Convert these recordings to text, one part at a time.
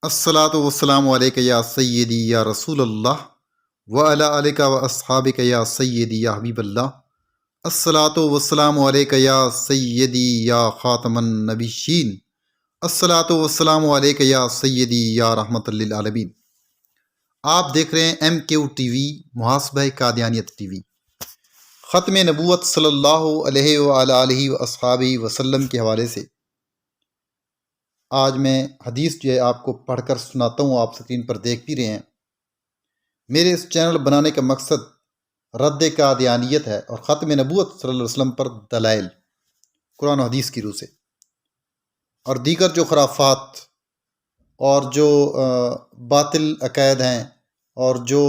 अस्सलातु वस्सलामु अलैका या सय्यदी या रसूल अल्लाह व अला आलिका व अस्हाबिका या सय्यदी या हबीब अल्लाह। अस्सलातु वस्सलामु अलैका या सय्यदी या खातमन नबिय्यीन। अस्सलातु वस्सलामु अलैका या सय्यदी या रहमतल लिल आलमीन। आप देख रहे हैं MQ TV मुहासबह कादियानियत TV। ख़त्म नबूवत सल्लल्लाहु अलैहि व अला आलिहि व अस्हाबिहि वसल्लम के हवाले से आज मैं हदीस जो है आपको पढ़कर सुनाता हूँ। आप स्क्रीन पर देख भी रहे हैं। मेरे इस चैनल बनाने का मकसद रद्द कादियानियत है और ख़त्म नबूवत सल्लल्लाहु अलैहि वसल्लम पर दलाइल कुरान और हदीस की रूह से और दीगर जो खराफात और जो बातिल अक़ायद हैं और जो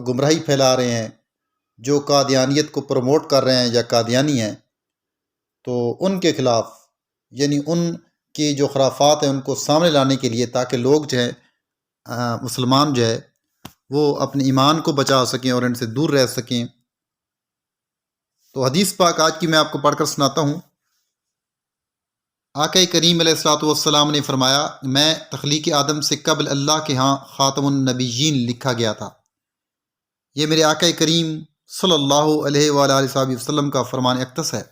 गुमराही फैला रहे हैं, जो कादियानियत को प्रमोट कर रहे हैं या कादियानी हैं, तो उनके ख़िलाफ़ यानी उन की जो खराफात हैं उनको सामने लाने के लिए, ताकि लोग जो है मुसलमान जो है वो अपने ईमान को बचा सकें और इनसे दूर रह सकें। तो हदीस पाक आज की मैं आपको पढ़कर सुनाता हूँ। आक़ा करीम अलैहिस्सलातु वस्सलाम ने फरमाया, मैं तख्लीक आदम से कबल अल्लाह के यहाँ ख़ातमुन नबिय्यीन लिखा गया था। ये मेरे आक़ा करीम सल्लल्लाहु अलैहि वसल्लम का फरमान अक़दस है।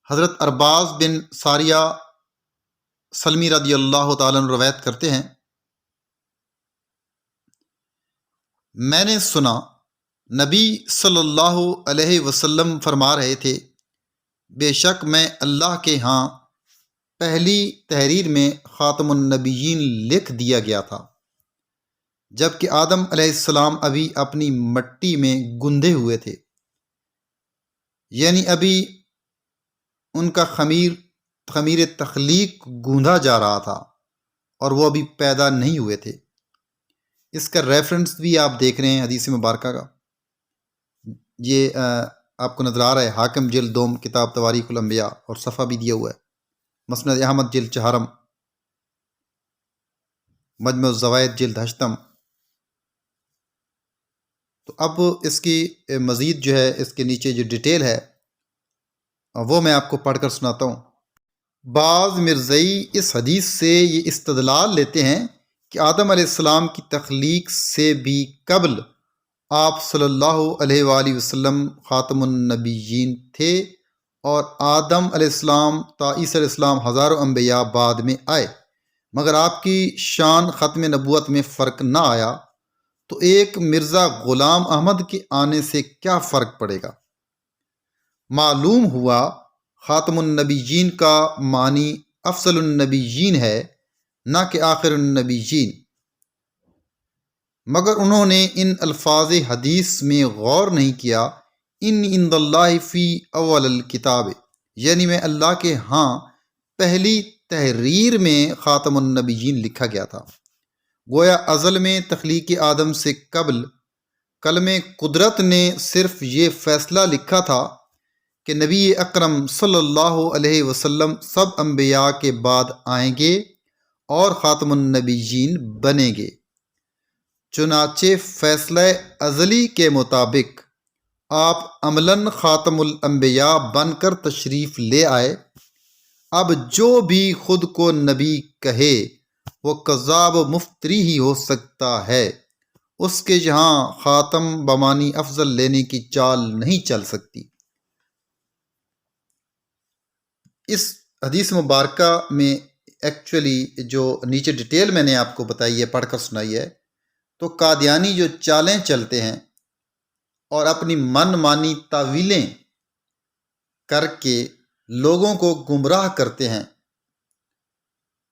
हज़रत अरबाज़ बिन सारिया सलमी रदी अल्लाह ताला अन्हु रवायत करते हैं, मैंने सुना नबी सल्लल्लाहु अलैहि वसल्लम फरमा रहे थे, बेशक मैं अल्लाह के यहाँ पहली तहरीर में ख़ातमुन नबिय्यीन लिख दिया गया था, जबकि आदम अलैहिस्सलाम अभी अपनी मट्टी में गुंधे हुए थे, यानी अभी उनका खमीर तख्लीक गूंधा जा रहा था और वो अभी पैदा नहीं हुए थे। इसका रेफरेंस भी आप देख रहे हैं हदीस मुबारका का। ये आपको नज़र आ रहा है हाकिम जिल्द 2 किताब तवारीख़ुल अंबिया और सफ़ा भी दिया हुआ है। मस्नद अहमद जिल्द 4 मजमू ज़वाइद जिल्द 8। तो अब इसकी मज़ीद जो है इसके नीचे जो डिटेल है वो मैं आपको पढ़कर सुनाता हूँ। बाज़ मिर्ज़ई इस हदीस से ये इस्तदलाल लेते हैं कि आदम अलैहिस्सलाम की तख्लीक से भी कबल आप सल्लल्लाहु अलैहि वसल्लम ख़ातमुन नबिय्यीन थे और आदम अलैहिस्सलाम ता ईसा अलैहिस्सलाम हज़ारों अंबिया बाद में आए, मगर आपकी शान ख़त्म नबूवत में फ़र्क ना आया, तो एक मिर्ज़ा ग़ुलाम अहमद के आने से क्या फ़र्क पड़ेगा। मालूम हुआ ख़ातमुन नबिय्यीन का मानी अफ़ज़लुन नबिय्यीन है, ना कि आखिरुन नबिय्यीन। मगर उन्होंने इन अल्फाज हदीस में गौर नहीं किया, इन इंदल्लाहि फ़ी अव्वलिल किताब, यानी मैं अल्लाह के हाँ पहली तहरीर में ख़ातमुन नबिय्यीन लिखा गया था। गोया अज़ल में तख्लीक आदम से कबल कलमे कुदरत ने सिर्फ़ ये फ़ैसला लिखा था कि नबी अकरम सल्लल्लाहु अलैहि वसल्लम सब अंबिया के बाद आएंगे और ख़ातमुन नबिय्यीन बनेंगे। चुनाचे फ़ैसला अज़ली के मुताबिक आप अमलन ख़ातमुल अंबिया बनकर तशरीफ़ ले आए। अब जो भी ख़ुद को नबी कहे वो कज़्ज़ाब मुफ्तरी ही हो सकता है, उसके यहाँ ख़ातम बमानी अफजल लेने की चाल नहीं चल सकती। इस हदीस मुबारका में एक्चुअली जो नीचे डिटेल मैंने आपको बताई है, पढ़कर सुनाई है, तो कादियानी जो चालें चलते हैं और अपनी मन मानी तावीलें करके लोगों को गुमराह करते हैं,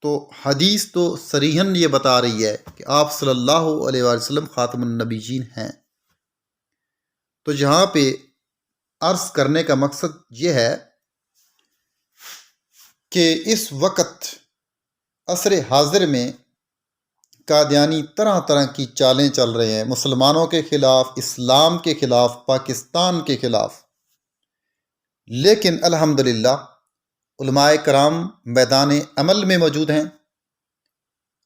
तो हदीस तो सरीहन ये बता रही है कि आप सल्लल्लाहु अलैहि वसल्लम ख़ातमुन नबिय्यीन हैं। तो यहाँ पे अर्ज़ करने का मकसद ये है कि इस वक्त असर हाज़िर में कादियानी तरह तरह की चालें चल रहे हैं, मुसलमानों के ख़िलाफ़, इस्लाम के ख़िलाफ़, पाकिस्तान के ख़िलाफ़। लेकिन अल्हम्दुलिल्लाह उलमाए कराम मैदान अमल में मौजूद हैं।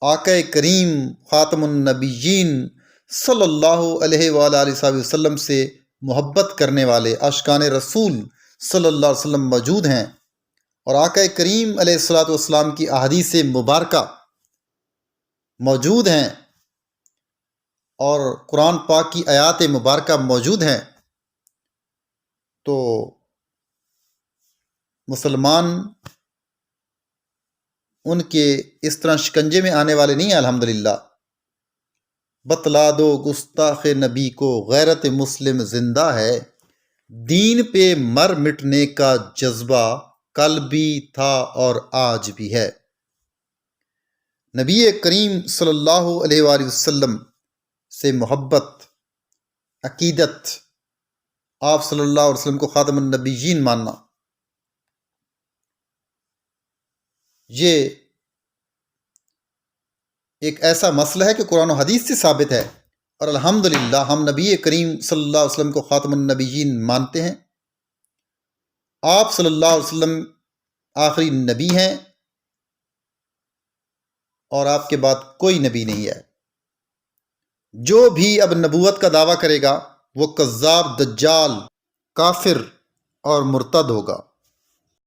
आक़ा करीम ख़ातमुन नबिय्यीन सल्लल्लाहु अलैहि वसल्लम से मोहब्बत करने वाले आशिकान रसूल सल्लल्लाहु अलैहि वसल्लम मौजूद हैं और आक़ा करीम अलैहिस्सलातु वस्सलाम की अहादीस मुबारका موجود ہیں اور قرآن پاک کی آیات مبارکہ موجود ہیں تو مسلمان ان کے اس طرح شکنجے میں آنے والے نہیں ہیں۔ الحمدللہ بتلا دو گستاخ نبی کو غیرت مسلم زندہ ہے، دین پہ مر مٹنے کا جذبہ کل بھی تھا اور آج بھی ہے۔ نبی کریم صلی اللہ علیہ وآلہ وسلم سے محبت، عقیدت، آپ صلی اللہ علیہ وسلم کو خاتم النبیین ماننا، یہ ایک ایسا مسئلہ ہے کہ قرآن و حدیث سے ثابت ہے، اور الحمدللہ ہم نبی کریم صلی اللہ علیہ وسلم کو خاتم النبیین مانتے ہیں۔ آپ صلی اللہ علیہ وسلم آخری نبی ہیں اور آپ کے بعد کوئی نبی نہیں ہے۔ جو بھی اب نبوت کا دعویٰ کرے گا وہ کذاب، دجال، کافر اور مرتد ہوگا۔